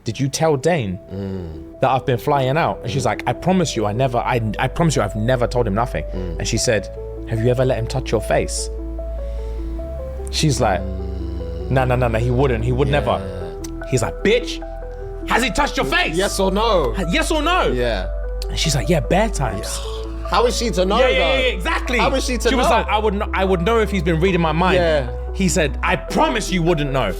did you tell Dane that I've been flying out? And she's like, I promise you, I promise you, I've never told him nothing. And she said, have you ever let him touch your face? She's like, no, he wouldn't. He would never. He's like, bitch, has he touched your face? Yes or no? Yes or no? Yeah. And she's like, yeah, bare times. How is she to know? Yeah, exactly. How is she to know? She was like, I would know if he's been reading my mind. Yeah. He said, I promise you wouldn't know.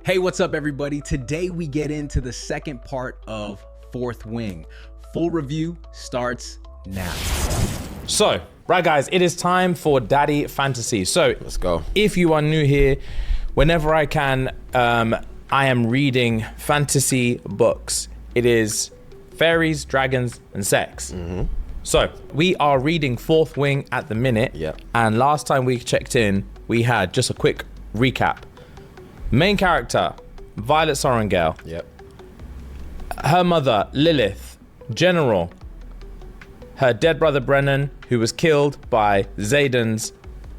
Hey, what's up, everybody? Today we get into the second part of Fourth Wing. Full review starts now. So, right guys, it is time for Daddy Fantasy. So, let's go. If you are new here, whenever I can, I am reading fantasy books. It is fairies, dragons, and sex. So, we are reading Fourth Wing at the minute. Yep. And last time we checked in, we had just a quick recap. Main character, Violet Sorrengail. Yep. Her mother, Lilith. General. Her dead brother, Brennan, who was killed by Xaden's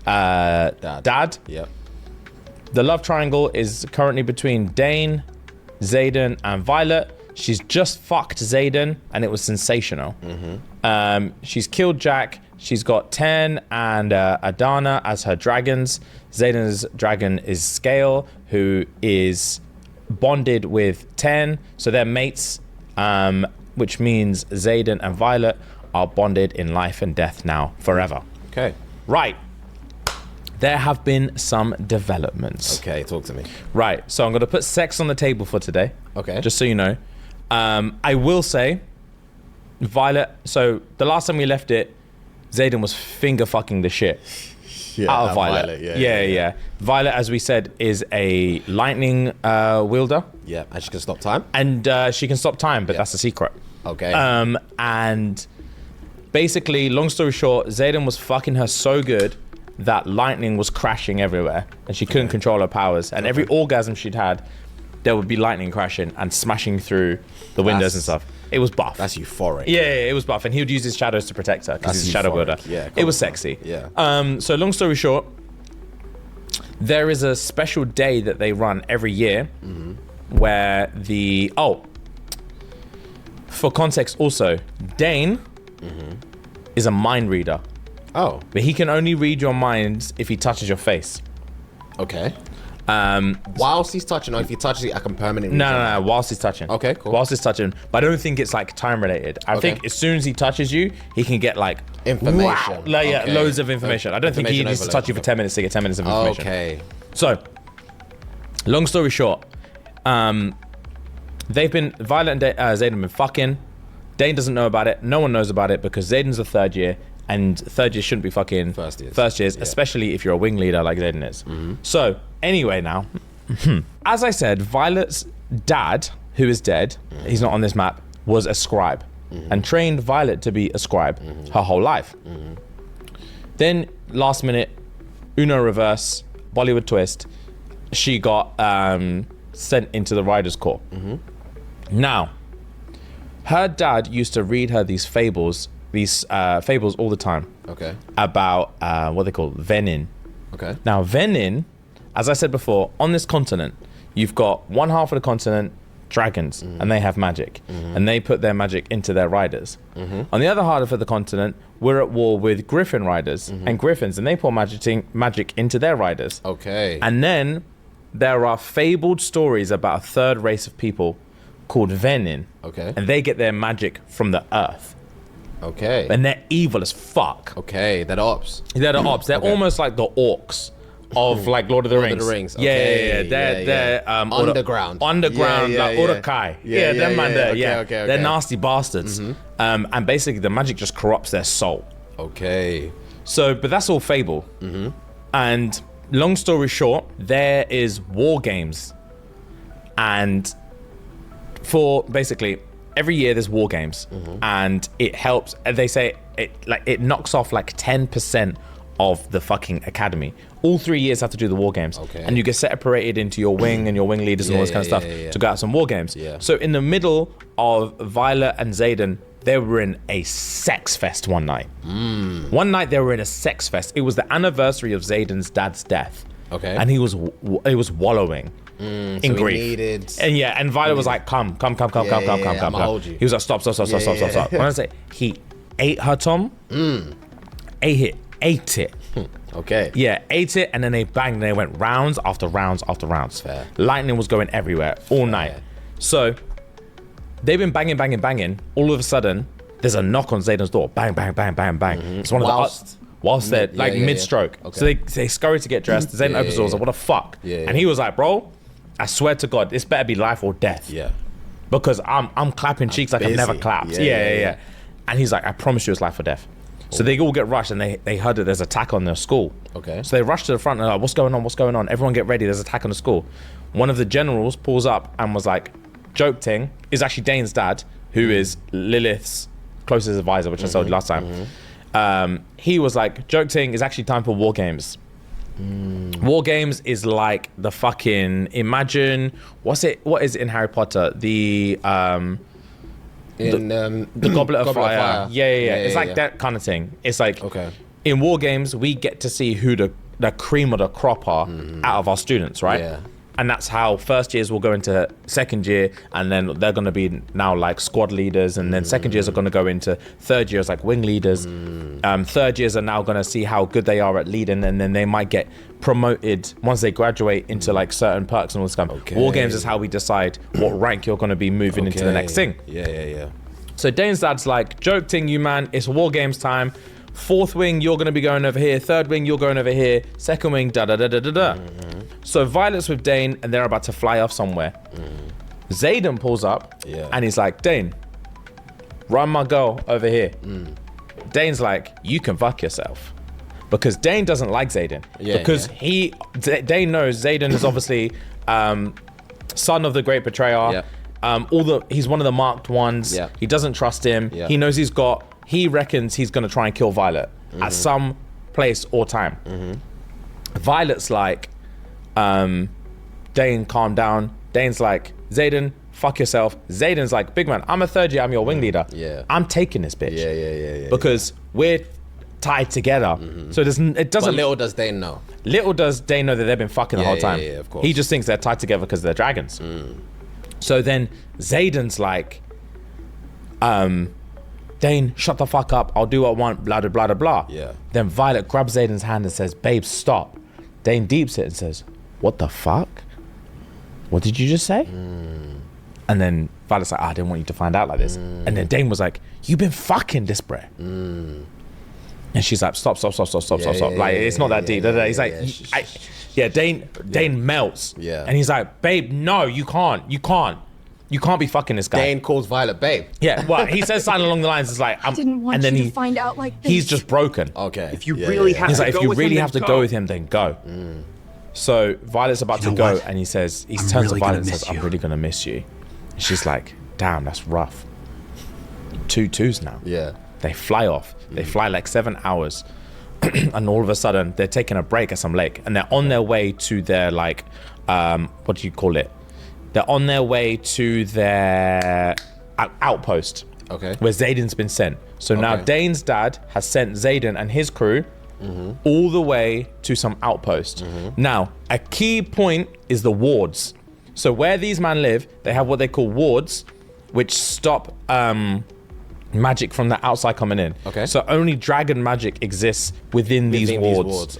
dad. Yep. The love triangle is currently between Dane, Xaden, and Violet. She's just fucked Xaden, and it was sensational. She's killed Jack. She's got Ten and Adana as her dragons. Xaden's dragon is Scale, who is bonded with Ten. So they're mates, which means Xaden and Violet are bonded in life and death now, forever. Okay. Right. There have been some developments. Okay, talk to me. Right, so I'm going to put sex on the table for today. Okay. Just so you know. I will say, Violet, so the last time we left it, Xaden was finger fucking the shit out of Violet. Yeah. Violet, as we said, is a lightning wielder. Yeah, and she can stop time. And she can stop time, but that's a secret. Okay. And basically, long story short, Xaden was fucking her so good that lightning was crashing everywhere and she couldn't control her powers. And every orgasm she'd had, there would be lightning crashing and smashing through the windows and stuff. It was buff. That's euphoric. Yeah, it was buff. And he would use his shadows to protect her because he's a shadow builder. Yeah, it was sexy. Yeah. So long story short, there is a special day that they run every year where for context also, Dane is a mind reader. Oh. But he can only read your minds if he touches your face. Okay. Whilst he's touching, or if he touches it, I can permanently. No. Whilst he's touching. Okay, cool. Whilst he's touching, but I don't think it's like time related. I think as soon as he touches you, he can get like information. Loads of information. I don't think he needs to touch you for 10 minutes to get 10 minutes of information. Okay. So, long story short, they've been Violet and Xaden been fucking. Dane doesn't know about it. No one knows about it because Xaden's a third year. And third years shouldn't be fucking first years, especially if you're a wing leader like Xaden is. So, anyway now, as I said, Violet's dad, who is dead, he's not on this map, was a scribe and trained Violet to be a scribe her whole life. Then, last minute, Uno reverse, Bollywood twist, she got sent into the Riders Corps. Now, her dad used to read her these fables all the time. Okay. About what they call Venin. Okay. Now Venin, as I said before, on this continent, you've got one half of the continent dragons, and they have magic, and they put their magic into their riders. On the other half of the continent, we're at war with Griffin riders and Griffins, and they pour magic into their riders. Okay. And then there are fabled stories about a third race of people called Venin. Okay. And they get their magic from the earth. Okay. And they're evil as fuck. Okay, they're ops. They're the ops. They're almost like the orcs of like Lord of the Rings. Lord of the Rings. Okay. Yeah. They're underground. Underground, like Urukai. Them man there. Okay. They're nasty bastards. And basically the magic just corrupts their soul. Okay. So, but that's all fable. And long story short, there is war games. And for basically every year there's war games, and it helps. They say it knocks off like 10% of the fucking academy. All 3 years have to do the war games, and you get separated into your wing and your wing leaders and all this kind of stuff to go out some war games. So in the middle of Violet and Xaden, they were in a sex fest one night. One night they were in a sex fest. It was the anniversary of Xaden's dad's death. Okay. And he was wallowing. in so grief. He needed... And Violet was like, come. I'ma hold you. He was like, stop. When I say he ate her Tom, ate it. Okay. Yeah, ate it, and then they banged, and they went rounds after rounds after rounds. Fair. Lightning was going everywhere all night. So they've been banging. All of a sudden, there's a knock on Xaden's door. Bang. It's one of whilst they're like mid-stroke. Okay. So they scurry to get dressed. Xaden opens the door, like, what the fuck? And he was like, bro, I swear to God, this better be life or death. Yeah. Because I'm clapping cheeks like I've never clapped. Yeah. And he's like, I promise you it's life or death. So they all get rushed, and they heard that there's attack on their school. Okay. So they rush to the front and they're like, what's going on? Everyone get ready, there's attack on the school. One of the generals pulls up and was like, Xaden is actually Dane's dad, who is Lilith's closest advisor, which I told you last time. He was like, Xaden, it's actually time for war games. War games is like the fucking, imagine, what is it in Harry Potter? The Goblet of Fire. Yeah. It's like that kind of thing. It's like, in war games, we get to see who the cream of the crop are out of our students, right? Yeah. And that's how first years will go into second year, and then they're going to be now like squad leaders, and then second years are going to go into third years like wing leaders. Third years are now going to see how good they are at leading, and then they might get promoted once they graduate into like certain perks and all this kind of. War games is how we decide what rank you're going to be moving into the next thing. Yeah. So Dane's dad's like, joking you, man, it's war games time. Fourth wing, you're going to be going over here. Third wing, you're going over here. Second wing, da. So Violet's with Dane, and they're about to fly off somewhere. Xaden pulls up, and he's like, Dane, run my girl over here. Dane's like, you can fuck yourself. Because Dane doesn't like Xaden. Because Dane knows Xaden is obviously son of the great betrayer. He's one of the marked ones. He doesn't trust him. He knows he reckons he's going to try and kill Violet at some place or time. Violet's like, Dane, calm down. Dane's like, Xaden, fuck yourself. Xaden's like, big man, I'm a third year, I'm your wing leader. I'm taking this bitch. Yeah. Because we're tied together. So it doesn't. But little does Dane know. Little does Dane know that they've been fucking the whole time. Yeah, of course. He just thinks they're tied together because they're dragons. So then Xaden's like, Dane, shut the fuck up. I'll do what I want, blah, blah, blah, blah. Yeah. Then Violet grabs Xaden's hand and says, babe, stop. Dane deeps it and says, what the fuck? What did you just say? And then Violet's like, I didn't want you to find out like this. And then Dane was like, you've been fucking this, bruh. And she's like, stop. Like, it's not that deep. He's like, Dane melts. Yeah. And he's like, babe, no, you can't be fucking this guy. Dane calls Violet babe. Yeah, well, he says something along the lines, it's like, I didn't want you to find out like this. He's just broken. Okay. If you really have to go with him, then go. So Violet's about to go, and he turns to Violet and says, I'm really gonna miss you. And she's like, damn, that's rough. 2 2s now. Yeah. They fly off. They fly like 7 hours. And all of a sudden, they're taking a break at some lake, and they're on their way to their like, what do you call it? They're on their way to their outpost, where Xaden's been sent. So now Dane's dad has sent Xaden and his crew all the way to some outpost. Now, a key point is the wards. So where these men live, they have what they call wards, which stop magic from the outside coming in. So only dragon magic exists within these wards.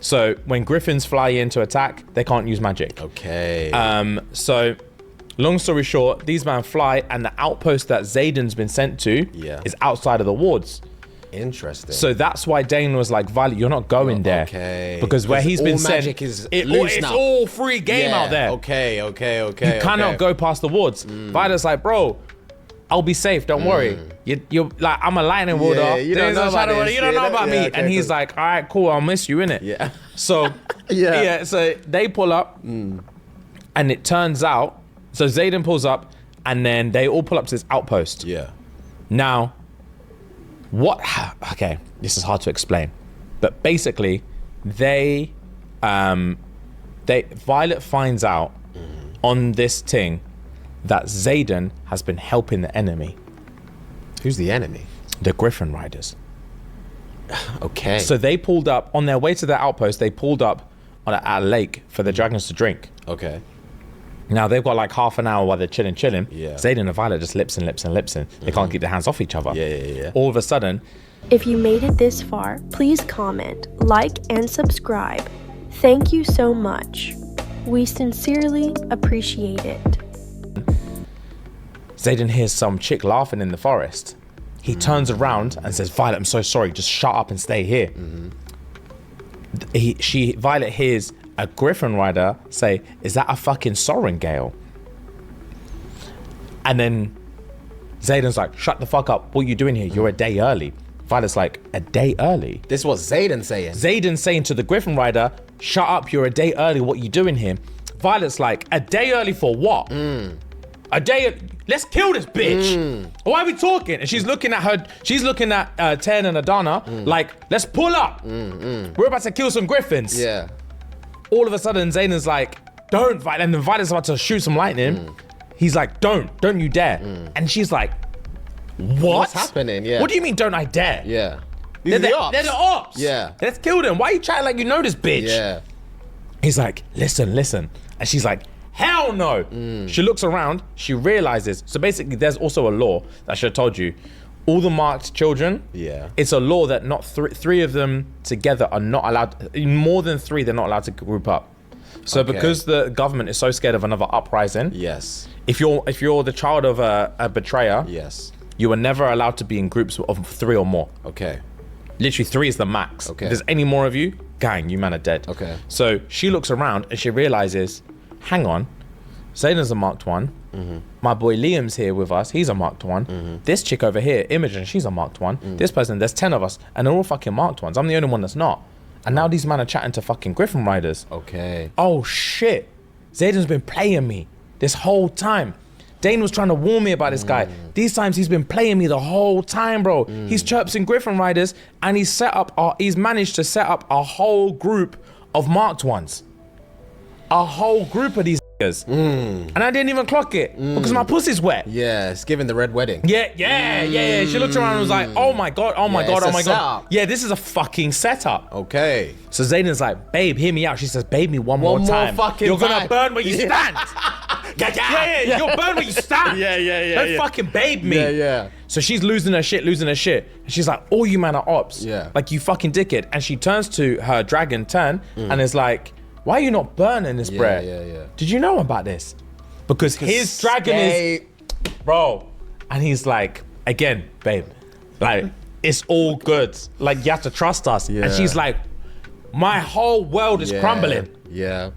So when Griffins fly in to attack, they can't use magic. So long story short, these men fly, and the outpost that Xaden's been sent to is outside of the wards. Interesting. So that's why Dane was like, Violet, you're not going there. Because where he's been sent, it's all free game out there. You cannot go past the wards. Violet's like, bro, I'll be safe, don't worry. You're like, I'm a lightning warder. You don't know about me. And he's like, all right, cool, I'll miss you, innit? So so they pull up, and it turns out, so Xaden pulls up, and then they all pull up to this outpost. Now, this is hard to explain, but basically, Violet finds out on this thing that Xaden has been helping the enemy. Who's the enemy? The Griffin riders. So they pulled up on their way to their outpost. They pulled up at a lake for the dragons to drink. Now they've got like half an hour while they're chilling. Yeah. Xaden and Violet just lips and. They can't keep their hands off each other. Yeah. All of a sudden, If you made it this far, please comment, like, and subscribe. Thank you so much. We sincerely appreciate it. Xaden hears some chick laughing in the forest. He turns around and says, Violet, I'm so sorry. Just shut up and stay here. Violet hears a Griffin rider say, is that a fucking Sorrengail? And then Xaden's like, shut the fuck up. What are you doing here? You're a day early. Violet's like, a day early? This is what Xaden saying. Xaden's saying to the Griffin rider, shut up, you're a day early. What are you doing here? Violet's like, a day early for what? A day, let's kill this bitch. Why are we talking? And she's looking at Ten and Adana, like, let's pull up. We're about to kill some Griffins. Yeah. All of a sudden, Xaden's like, don't, Violet. And then Violet's about to shoot some lightning. He's like, don't you dare. And she's like, what's happening? Yeah. What do you mean, don't I dare? Yeah. They're the ops. Yeah. Let's kill them. Why are you chatting like you know this bitch? Yeah. He's like, listen. And she's like, hell no. She looks around. She realizes. So basically, there's also a law that I should have told you. All the marked children, it's a law that not three of them together are not allowed. More than three, they're not allowed to group up. So because the government is so scared of another uprising, if you're the child of a betrayer, you are never allowed to be in groups of 3 or more. Okay. Literally 3 is the max. Okay. If there's any more of you, gang, you man are dead. Okay. So she looks around and she realizes, hang on, Xaden's a marked 1. My boy Liam's here with us. He's a marked 1. This chick over here, Imogen, she's a marked 1. This person, there's 10 of us and they're all fucking marked 1s. I'm the only one that's not. And now these men are chatting to fucking Griffin riders. Okay. Oh shit. Xaden's been playing me this whole time. Dane was trying to warn me about this guy. These times he's been playing me the whole time, bro. He's chirping Griffin riders and he's managed to set up a whole group of marked 1s. A whole group of these niggas. And I didn't even clock it because my pussy's wet. Yeah, it's giving the red wedding. Yeah. She looked around and was like, oh my God. Setup. Yeah, this is a fucking setup. Okay. So Xaden's like, babe, hear me out. She says, babe me one more time. Fucking You're gonna time. burn where you stand. Yeah, you'll burn where you stand. Yeah. Don't fucking babe me. Yeah. So she's losing her shit. And she's like, all you man are ops. Yeah. Like, you fucking dickhead. And she turns to her dragon Ten and is like, why are you not burning this bread? Yeah. Did you know about this? Because his dragon is, bro. And he's like, again, babe, like, it's all good. Like, you have to trust us. Yeah. And she's like, my whole world is crumbling. Yeah.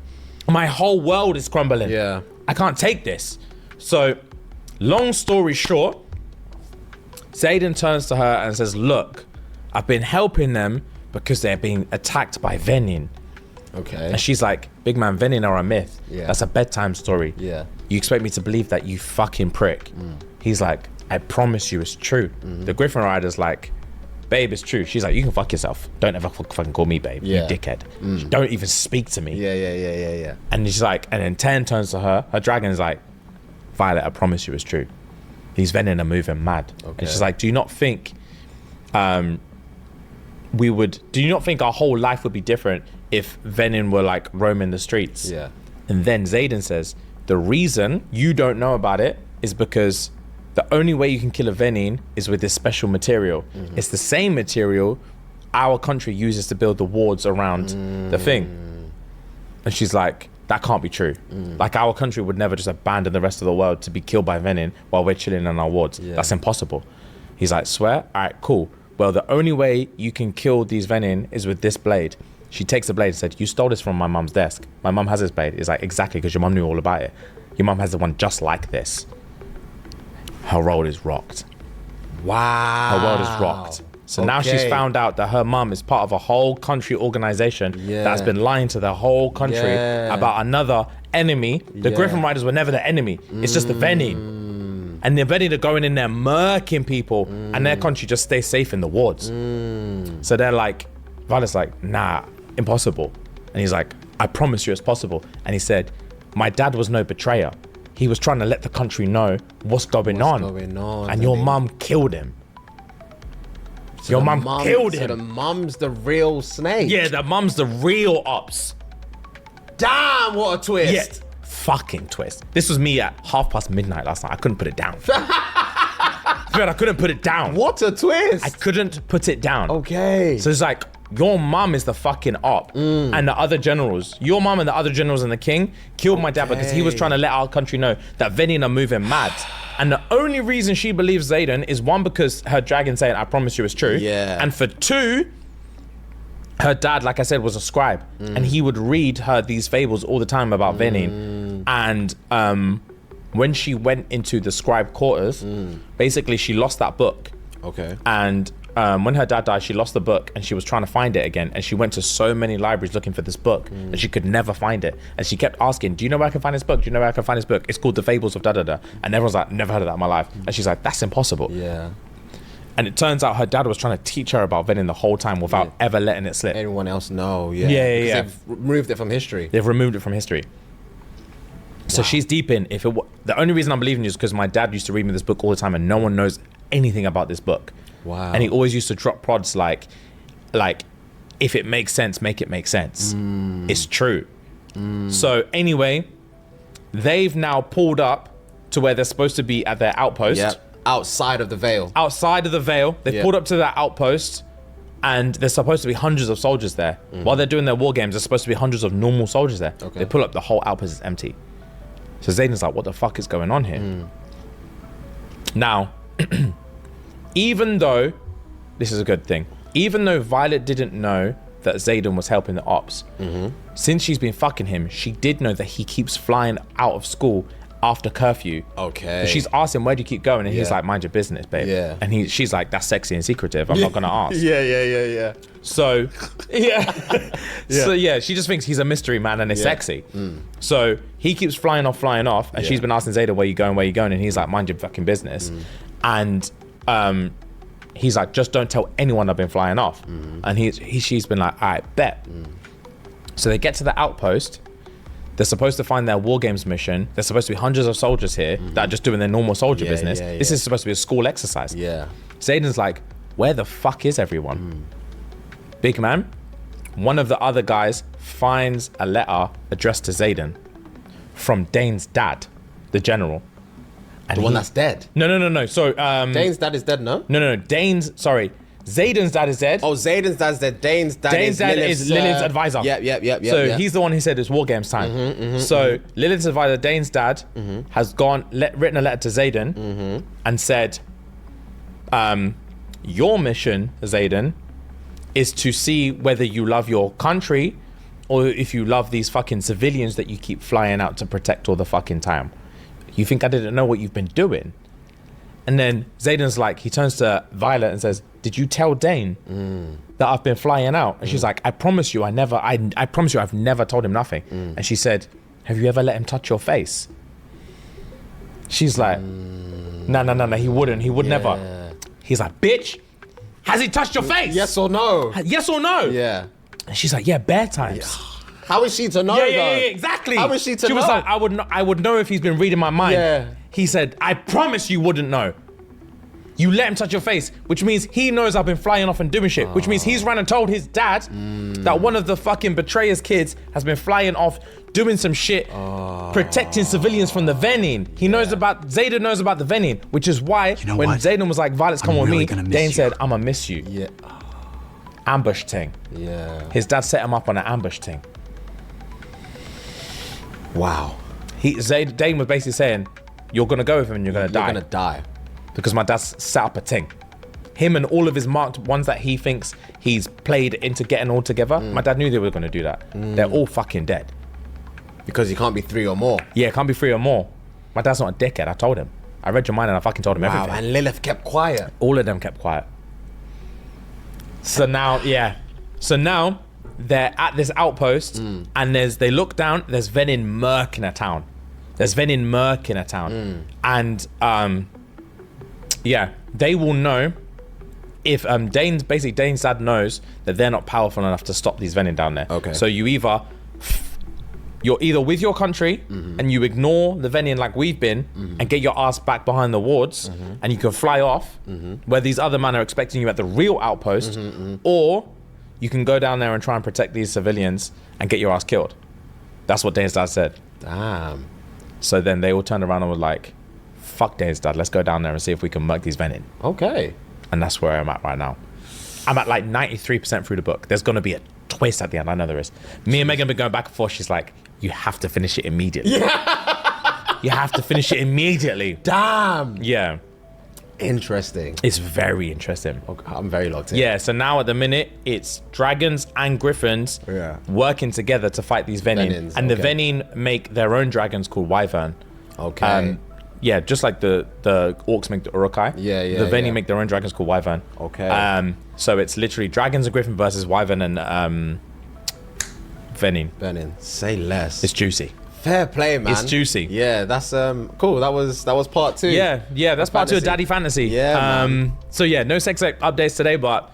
My whole world is crumbling. Yeah. I can't take this. So, long story short, Xaden turns to her and says, look, I've been helping them because they're being attacked by Venin. Okay. And she's like, big man, Venin are a myth. Yeah. That's a bedtime story. Yeah. You expect me to believe that, you fucking prick. He's like, I promise you it's true. The Griffin rider's like, babe, it's true. She's like, you can fuck yourself. Don't ever fucking call me babe, you dickhead. Don't even speak to me. Yeah. And she's like, and then Ten turns to her dragon is like, Violet, I promise you it's true. These Venin are moving mad. Okay. And she's like, do you not think our whole life would be different if Venin were like roaming the streets? Yeah. And then Xaden says, the reason you don't know about it is because the only way you can kill a Venin is with this special material. It's the same material our country uses to build the wards around the thing. And she's like, that can't be true. Like, our country would never just abandon the rest of the world to be killed by Venin while we're chilling in our wards. That's impossible. He's like, swear? All right, cool. Well, the only way you can kill these Venin is with this blade. She takes the blade and said, you stole this from my mum's desk. My mum has this blade. He's like, exactly, because your mum knew all about it. Your mum has the one just like this. Her world is rocked. Wow. Her world is rocked. So now she's found out that her mum is part of a whole country organization that's been lying to the whole country about another enemy. The Griffin Riders were never the enemy. It's just the Venin. And the Venin are going in there murking people and their country just stays safe in the wards. So they're like, Violet's like, nah, impossible. And he's like, I promise you it's possible. And he said, my dad was no betrayer. He was trying to let the country know what's going on. And your mum killed him. So your mum killed him. So the mum's the real snake. Yeah, the mum's the real ops. Damn, what a twist. Yeah. fucking twist. This was me at midnight last night. I couldn't put it down. I couldn't put it down. What a twist. I couldn't put it down. Okay. So it's like, your mom is the fucking op, and the other generals. Your mom and the other generals and the king killed my dad because he was trying to let our country know that Venin are moving mad. And the only reason she believes Xaden is, one, because her dragon saying, I promise you, is true. Yeah. And for two, her dad, like I said, was a scribe, and he would read her these fables all the time about Venin. And when she went into the scribe quarters, basically she lost that book. Okay. And when her dad died, she lost the book, and she was trying to find it again. And she went to so many libraries looking for this book, and she could never find it. And she kept asking, do you know where I can find this book? Do you know where I can find this book? It's called The Fables of da-da-da. And everyone's like, never heard of that in my life. And she's like, that's impossible. Yeah. And it turns out her dad was trying to teach her about Venin the whole time without ever letting it slip. Everyone else know. Yeah. Yeah. They've removed it from history. They've removed it from history. So she's deep in. The only reason I'm believing you is because my dad used to read me this book all the time, and no one knows anything about this book. Wow. And he always used to drop prods like, if it makes sense, make it make sense. It's true. So anyway, they've now pulled up to where they're supposed to be at their outpost. Yep. Outside of the veil. Outside of the veil. They've pulled up to that outpost, and there's supposed to be hundreds of soldiers there. While they're doing their war games, there's supposed to be hundreds of normal soldiers there. Okay. They pull up, the whole outpost is empty. So Xaden's like, what the fuck is going on here? Now, even though, this is a good thing, even though Violet didn't know that Xaden was helping the ops, since she's been fucking him, she did know that he keeps flying out of school after curfew. Okay. So she's asked him, where do you keep going? And he's like, mind your business, babe. Yeah. And she's like, that's sexy and secretive. I'm not gonna ask. Yeah. So, So yeah, she just thinks he's a mystery man and it's sexy. So he keeps flying off, and she's been asking Xaden, where you going? And he's like, mind your fucking business. And he's like, just don't tell anyone I've been flying off. And she's been like, all right, bet. So they get to the outpost. They're supposed to find their war games mission. There's supposed to be hundreds of soldiers here that are just doing their normal soldier business. This is supposed to be a school exercise. Yeah. Xaden's like, where the fuck is everyone? Big man, one of the other guys finds a letter addressed to Xaden from Dane's dad, the general. And The one that's dead. No. So Dane's dad is dead, no? No. Xaden's dad is dead. Oh, Xaden's dad's dead. Dane's dad is Lilith's advisor. Yep. So he's the one who said it's war games time. So Lilith's advisor, Dane's dad, has written a letter to Xaden and said, your mission, Xaden, is to see whether you love your country or if you love these fucking civilians that you keep flying out to protect all the fucking time. You think I didn't know what you've been doing? And then Xaden's like, he turns to Violet and says, did you tell Dane that I've been flying out? And she's like, I promise you, I promise you, I've never told him nothing. And she said, have you ever let him touch your face? She's like, no, he wouldn't. He would never. He's like, bitch, has he touched your face? Yes or no? Yes or no? Yeah. And she's like, yeah, bare times. How is she to know? Yeah, exactly. How is she to know? She was like, I would know if he's been reading my mind. Yeah. He said, I promise you wouldn't know. You let him touch your face, which means he knows I've been flying off and doing shit, which means he's run and told his dad that one of the fucking betrayer's kids has been flying off, doing some shit, protecting civilians from the Venin. Xaden knows about the Venin, which is why when Xaden was like, Violet's come with me, Dane said, I'ma miss you. Yeah. Ambush thing. Yeah. His dad set him up on an ambush thing. Wow. Dane was basically saying, you're gonna go with him and you're gonna die. You're gonna die. Because my dad's set up a thing. Him and all of his marked ones that he thinks he's played into getting all together, my dad knew they were gonna do that. They're all fucking dead. Because you can't be 3 or more. Yeah, it can't be 3 or more. My dad's not a dickhead, I told him. I read your mind and I fucking told him everything. And Lilith kept quiet. All of them kept quiet. So now, they're at this outpost and they look down, there's Venin murk in a town. And they will know if Dane's dad knows that they're not powerful enough to stop these Venin down there. Okay. So you're either with your country and you ignore the Venin like we've been and get your ass back behind the wards and you can fly off where these other men are expecting you at the real outpost, or you can go down there and try and protect these civilians and get your ass killed. That's what Dane's dad said. Damn. So then they all turned around and were like, fuck Dane's dad, let's go down there and see if we can murk these Venin. Okay. And that's where I'm at right now. I'm at like 93% through the book. There's going to be a twist at the end. I know there is. Me and Megan have been going back and forth. She's like, you have to finish it immediately. Yeah. You have to finish it immediately. Damn. Yeah. Interesting. It's very interesting. Okay, I'm very locked in. Yeah, so now at the minute, it's dragons and griffins working together to fight these Venin. And the Venin make their own dragons called Wyvern. Okay. Yeah, just like the orcs make the Urukai. Yeah. The Venin make their own dragons called Wyvern. Okay. So it's literally dragons and griffin versus Wyvern and Venin. Venin. Say less. It's juicy. Fair play, man. It's juicy. Yeah, that's cool. That was part 2. Yeah, that's part 2 of Daddy Fantasy. Yeah, man. So yeah, no sex updates today, but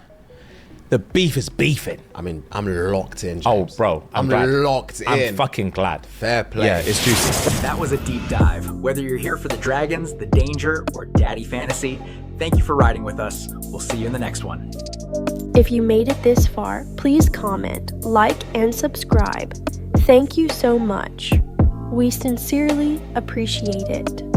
the beef is beefing. I mean, I'm locked in, James. Oh, bro, I'm glad. locked in. I'm fucking glad. Fair play. Yeah, it's juicy. That was a deep dive. Whether you're here for the dragons, the danger, or Daddy Fantasy, thank you for riding with us. We'll see you in the next one. If you made it this far, please comment, like, and subscribe. Thank you so much. We sincerely appreciate it.